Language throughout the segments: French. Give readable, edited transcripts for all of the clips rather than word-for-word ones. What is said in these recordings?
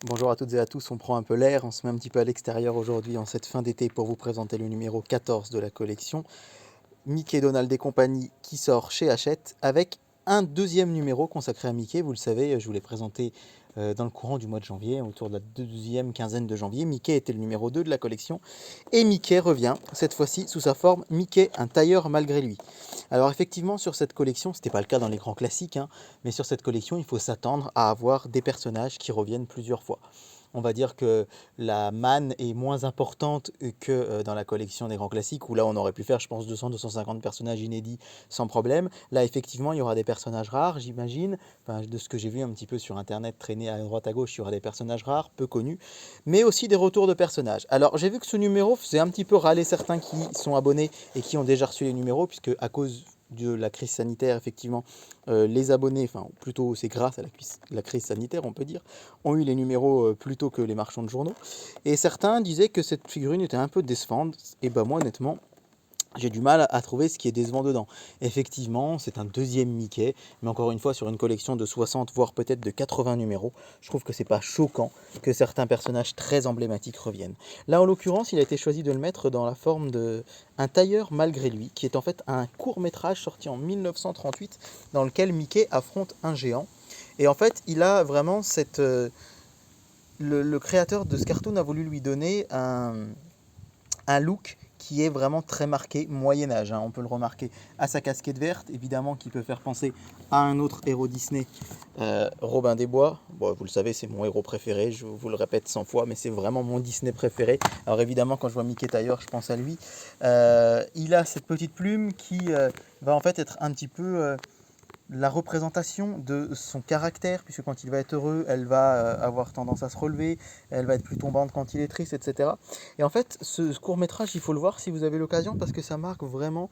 Bonjour à toutes et à tous, on prend un peu l'air, on se met un petit peu à l'extérieur aujourd'hui en cette fin d'été pour vous présenter le numéro 14 de la collection Mickey, Donald et compagnie qui sort chez Hachette avec un deuxième numéro consacré à Mickey. Vous le savez, je vous l'ai présenté dans le courant du mois de janvier, autour de la deuxième quinzaine de janvier. Mickey était le numéro 2 de la collection et Mickey revient, cette fois-ci sous sa forme Mickey, un tailleur malgré lui. Alors effectivement, sur cette collection, ce n'était pas le cas dans les grands classiques, hein, mais sur cette collection, il faut s'attendre à avoir des personnages qui reviennent plusieurs fois. On va dire que la manne est moins importante que dans la collection des grands classiques, où là on aurait pu faire, je pense, 200-250 personnages inédits sans problème. Là, effectivement, il y aura des personnages rares, j'imagine. Enfin, de ce que j'ai vu un petit peu sur Internet, traîner à droite à gauche, il y aura des personnages rares, peu connus, mais aussi des retours de personnages. Alors, j'ai vu que ce numéro faisait un petit peu râler certains qui sont abonnés et qui ont déjà reçu les numéros, puisque à cause de la crise sanitaire, effectivement, les abonnés, enfin plutôt c'est grâce à la crise sanitaire, on peut dire, ont eu les numéros plus tôt que les marchands de journaux. Et certains disaient que cette figurine était un peu décevante. Et ben moi, honnêtement, j'ai du mal à trouver ce qui est décevant dedans. Effectivement, c'est un deuxième Mickey, mais encore une fois, sur une collection de 60, voire peut-être de 80 numéros, je trouve que c'est pas choquant que certains personnages très emblématiques reviennent. Là, en l'occurrence, il a été choisi de le mettre dans la forme de un tailleur malgré lui, qui est en fait un court-métrage sorti en 1938, dans lequel Mickey affronte un géant. Et en fait, il a vraiment le créateur de ce cartoon a voulu lui donner un look qui est vraiment très marqué Moyen-Âge, hein. On peut le remarquer à sa casquette verte, évidemment, qui peut faire penser à un autre héros Disney, Robin des Bois. Bon, vous le savez, c'est mon héros préféré, je vous le répète 100 fois, mais c'est vraiment mon Disney préféré. Alors évidemment, quand je vois Mickey Tailleur, je pense à lui. Il a cette petite plume qui va en fait être un petit peu la représentation de son caractère, puisque quand il va être heureux, elle va avoir tendance à se relever, elle va être plus tombante quand il est triste, etc. Et en fait, ce court-métrage, il faut le voir si vous avez l'occasion, parce que ça marque vraiment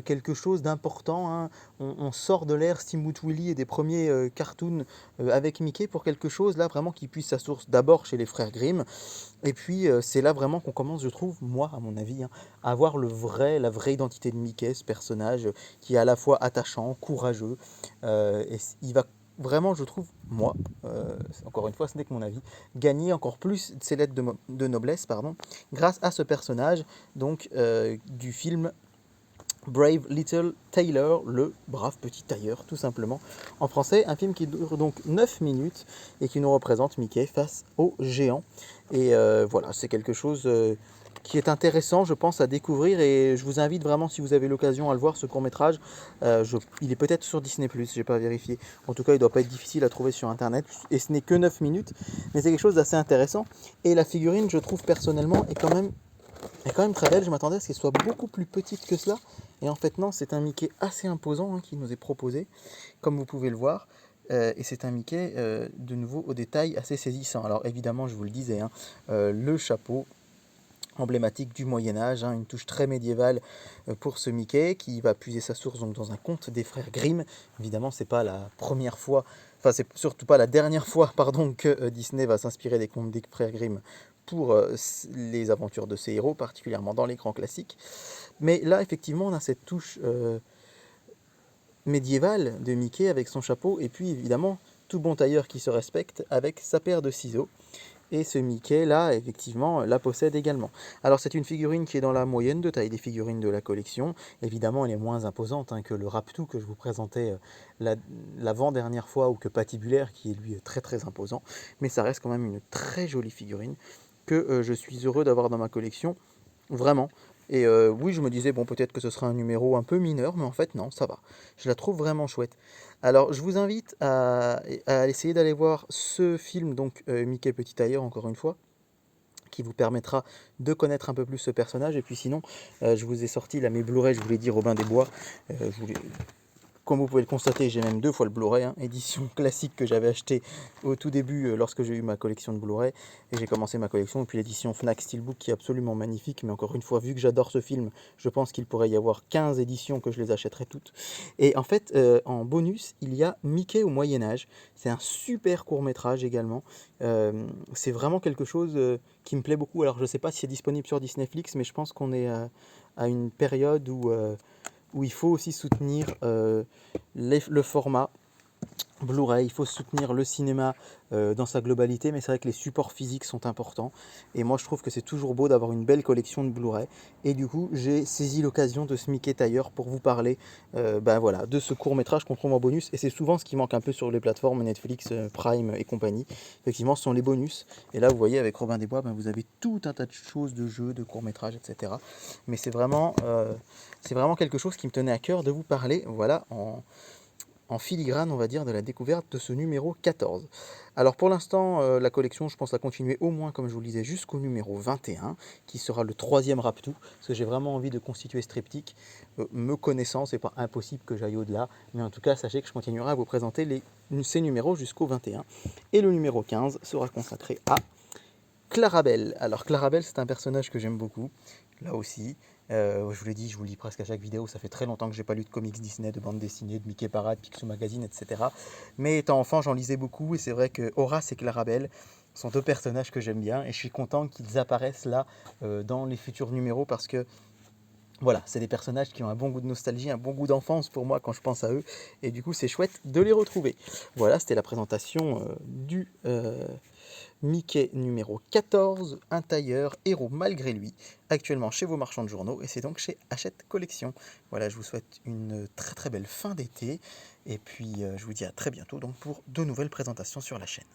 quelque chose d'important, hein. On sort de l'ère Steamboat Willie et des premiers cartoons avec Mickey pour quelque chose, là, vraiment, qui puisse sa source d'abord chez les frères Grimm, et puis c'est là vraiment qu'on commence, je trouve, moi, à mon avis, hein, à voir la vraie identité de Mickey, ce personnage qui est à la fois attachant, courageux, et il va vraiment, je trouve, moi, encore une fois, ce n'est que mon avis, gagner encore plus ses lettres de noblesse, pardon, grâce à ce personnage, donc du film Brave Little Tailor, le brave petit tailleur, tout simplement. En français, un film qui dure donc 9 minutes et qui nous représente Mickey face au géant. Et voilà, c'est quelque chose qui est intéressant, je pense, à découvrir. Et je vous invite vraiment, si vous avez l'occasion, à le voir, ce court-métrage. Il est peut-être sur Disney+, j'ai pas vérifié. En tout cas, il doit pas être difficile à trouver sur Internet. Et ce n'est que 9 minutes, mais c'est quelque chose d'assez intéressant. Et la figurine, je trouve personnellement, est quand même très belle. Je m'attendais à ce qu'elle soit beaucoup plus petite que cela. Et en fait, non, c'est un Mickey assez imposant, hein, qui nous est proposé, comme vous pouvez le voir. Et c'est un Mickey, de nouveau, au détail assez saisissant. Alors évidemment, je vous le disais, hein, le chapeau emblématique du Moyen-Âge, hein, une touche très médiévale pour ce Mickey, qui va puiser sa source donc, dans un conte des frères Grimm. Évidemment, c'est pas la première fois, enfin c'est surtout pas la dernière fois, pardon, que Disney va s'inspirer des contes des frères Grimm pour les aventures de ses héros, particulièrement dans les grands classiques. Mais là, effectivement, on a cette touche médiévale de Mickey avec son chapeau, et puis évidemment, tout bon tailleur qui se respecte avec sa paire de ciseaux. Et ce Mickey là, effectivement, la possède également. Alors c'est une figurine qui est dans la moyenne de taille des figurines de la collection. Évidemment, elle est moins imposante, hein, que le Raptou que je vous présentais l'avant-dernière fois, ou que Patibulaire qui est lui très très imposant. Mais ça reste quand même une très jolie figurine que je suis heureux d'avoir dans ma collection. Vraiment. Et oui, je me disais, bon, peut-être que ce sera un numéro un peu mineur, mais en fait, non, ça va. Je la trouve vraiment chouette. Alors, je vous invite à essayer d'aller voir ce film, donc Mickey Petit Tailleur, encore une fois, qui vous permettra de connaître un peu plus ce personnage. Et puis sinon, je vous ai sorti là mes Blu-ray, je vous l'ai dit, Robin des Bois. Je vous Comme vous pouvez le constater, j'ai même deux fois le Blu-ray, hein, édition classique que j'avais acheté au tout début lorsque j'ai eu ma collection de Blu-ray. Et j'ai commencé ma collection, et puis l'édition Fnac Steelbook qui est absolument magnifique. Mais encore une fois, vu que j'adore ce film, je pense qu'il pourrait y avoir 15 éditions que je les achèterais toutes. Et en fait, en bonus, il y a Mickey au Moyen-Âge. C'est un super court-métrage également. C'est vraiment quelque chose qui me plaît beaucoup. Alors je ne sais pas si c'est disponible sur Disneyflix, mais je pense qu'on est à une période où il faut aussi soutenir le format Blu-ray, il faut soutenir le cinéma dans sa globalité, mais c'est vrai que les supports physiques sont importants. Et moi, je trouve que c'est toujours beau d'avoir une belle collection de Blu-ray. Et du coup, j'ai saisi l'occasion de ce Mickey Tailleur pour vous parler ben voilà, de ce court-métrage qu'on trouve en bonus. Et c'est souvent ce qui manque un peu sur les plateformes Netflix, Prime et compagnie. Effectivement, ce sont les bonus. Et là, vous voyez, avec Robin des Bois, ben, vous avez tout un tas de choses, de jeux, de courts-métrages, etc. Mais c'est vraiment quelque chose qui me tenait à cœur de vous parler, voilà, en filigrane, on va dire, de la découverte de ce numéro 14. Alors pour l'instant, la collection, je pense la continuer au moins, comme je vous le disais, jusqu'au numéro 21, qui sera le troisième Raptou, parce que j'ai vraiment envie de constituer ce triptyque. Me connaissant, c'est pas impossible que j'aille au-delà, mais en tout cas, sachez que je continuerai à vous présenter ces numéros jusqu'au 21. Et le numéro 15 sera consacré à Clarabelle. Alors Clarabelle, c'est un personnage que j'aime beaucoup, là aussi. Je vous l'ai dit, je vous le dis presque à chaque vidéo, ça fait très longtemps que j'ai pas lu de comics Disney, de bande dessinée, de Mickey Parade, Picsou Magazine, etc. Mais étant enfant, j'en lisais beaucoup et c'est vrai que Horace et Clarabelle sont deux personnages que j'aime bien et je suis content qu'ils apparaissent là dans les futurs numéros parce que voilà, c'est des personnages qui ont un bon goût de nostalgie, un bon goût d'enfance pour moi quand je pense à eux et du coup c'est chouette de les retrouver. Voilà, c'était la présentation du Mickey numéro 14, un tailleur, héros malgré lui, actuellement chez vos marchands de journaux, et c'est donc chez Hachette Collection. Voilà, je vous souhaite une très très belle fin d'été, et puis je vous dis à très bientôt donc pour de nouvelles présentations sur la chaîne.